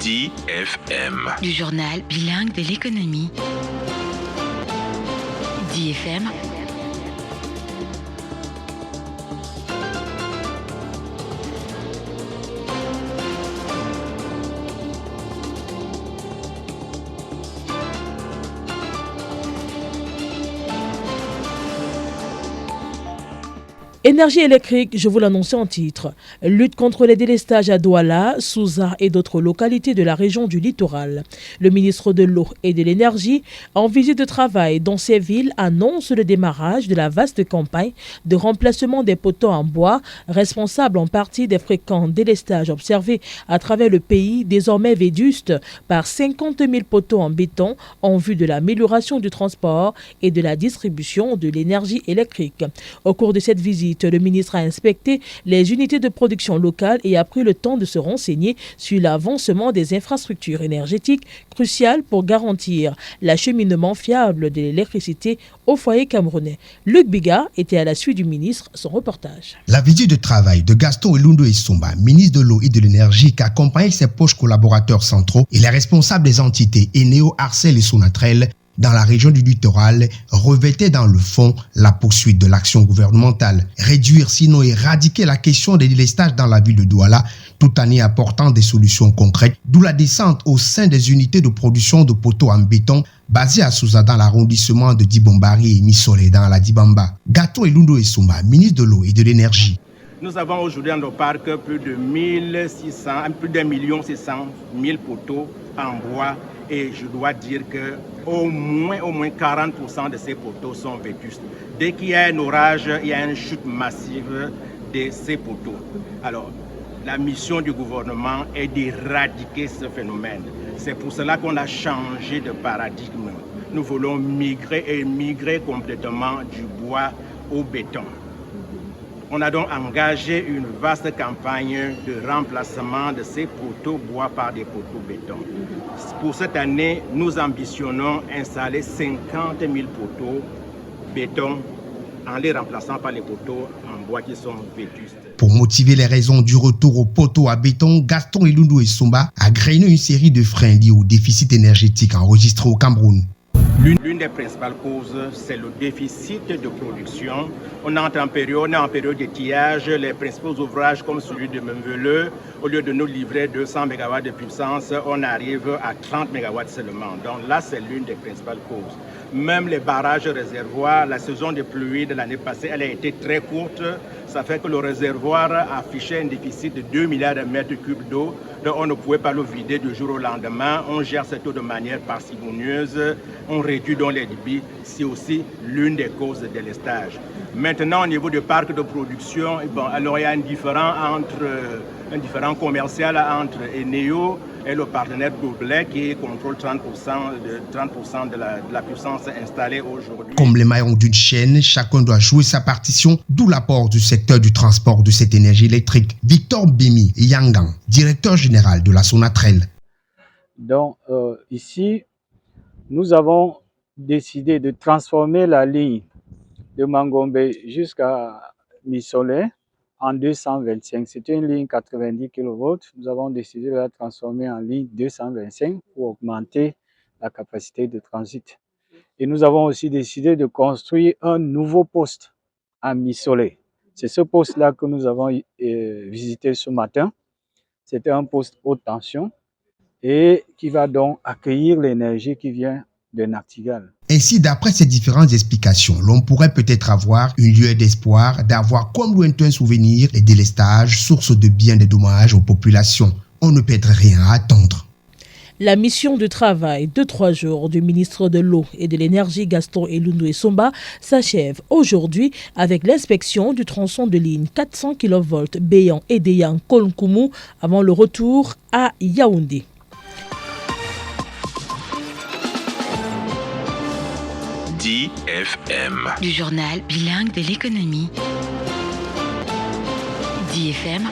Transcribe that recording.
DFM. Du journal bilingue de l'économie. DFM. Énergie électrique, je vous l'annonçais en titre. Lutte contre les délestages à Douala, Souza et d'autres localités de la région du littoral. Le ministre de l'Eau et de l'Énergie, en visite de travail dans ces villes, annonce le démarrage de la vaste campagne de remplacement des poteaux en bois, responsable en partie des fréquents délestages observés à travers le pays, désormais vétustes par 50 000 poteaux en béton en vue de l'amélioration du transport et de la distribution de l'énergie électrique. Au cours de cette visite, le ministre a inspecté les unités de production locales et a pris le temps de se renseigner sur l'avancement des infrastructures énergétiques cruciales pour garantir l'acheminement fiable de l'électricité au foyer camerounais. Luc Biga était à la suite du ministre, son reportage. La visite de travail de Gaston Elundu Esumba, ministre de l'Eau et de l'Énergie, qui accompagne ses proches collaborateurs centraux et les responsables des entités Eneo, Arcel et Sonatrel dans la région du littoral, revêtait dans le fond la poursuite de l'action gouvernementale. Réduire, sinon éradiquer la question des délestages dans la ville de Douala, tout en y apportant des solutions concrètes, d'où la descente au sein des unités de production de poteaux en béton basées à Souza dans l'arrondissement de Dibombari et Missolé dans la Dibamba. Gaston Elundu Esumba, ministre de l'Eau et de l'Énergie. Nous avons aujourd'hui dans nos parcs plus de 1 million 600 000 poteaux en bois et je dois dire que au moins 40% de ces poteaux sont vétustes. Dès qu'il y a un orage, il y a une chute massive de ces poteaux. Alors, la mission du gouvernement est d'éradiquer ce phénomène. C'est pour cela qu'on a changé de paradigme. Nous voulons migrer complètement du bois au béton. On a donc engagé une vaste campagne de remplacement de ces poteaux bois par des poteaux béton. Pour cette année, nous ambitionnons installer 50 000 poteaux béton en les remplaçant par les poteaux en bois qui sont vétustes. Pour motiver les raisons du retour aux poteaux à béton, Gaston Elundu Esumba a grainé une série de freins liés au déficit énergétique enregistré au Cameroun. L'une des principales causes, c'est le déficit de production. On est en période d'étiage. Les principaux ouvrages comme celui de Memveleux, au lieu de nous livrer 200 MW de puissance, on arrive à 30 MW seulement. Donc là, c'est l'une des principales causes. Même les barrages réservoirs, la saison de pluie de l'année passée, elle a été très courte. Ça fait que le réservoir affichait un déficit de 2 milliards de mètres cubes d'eau. Donc on ne pouvait pas le vider du jour au lendemain. On gère cette eau de manière parcimonieuse. On réduit donc les débits. C'est aussi l'une des causes de délestage. Maintenant, au niveau du parc de production, alors il y a un différent commercial entre Eneo et le partenaire Doublet qui contrôle 30% de la puissance installée aujourd'hui. Comme les maillons d'une chaîne, chacun doit jouer sa partition, d'où l'apport du secteur du transport de cette énergie électrique. Victor Bemi Yangang, directeur général de la Sonatrel. Donc ici, nous avons décidé de transformer la ligne de Mangombe jusqu'à Missolé en 225. C'était une ligne 90 kV. Nous avons décidé de la transformer en ligne 225 pour augmenter la capacité de transit. Et nous avons aussi décidé de construire un nouveau poste à Missolé. C'est ce poste-là que nous avons visité ce matin. C'était un poste haute tension et qui va donc accueillir l'énergie qui vient de Nachtigal. Ainsi, d'après ces différentes explications, l'on pourrait peut-être avoir une lueur d'espoir d'avoir comme lointain souvenir les délestages, source de bien des dommages aux populations. On ne perd rien à attendre. La mission de travail de 3 jours du ministre de l'Eau et de l'Énergie Gaston Elundu Esumba s'achève aujourd'hui avec l'inspection du tronçon de ligne 400 kV Béyan et Déyan Kolnkumu avant le retour à Yaoundé. DFM. Du journal bilingue de l'économie. DFM.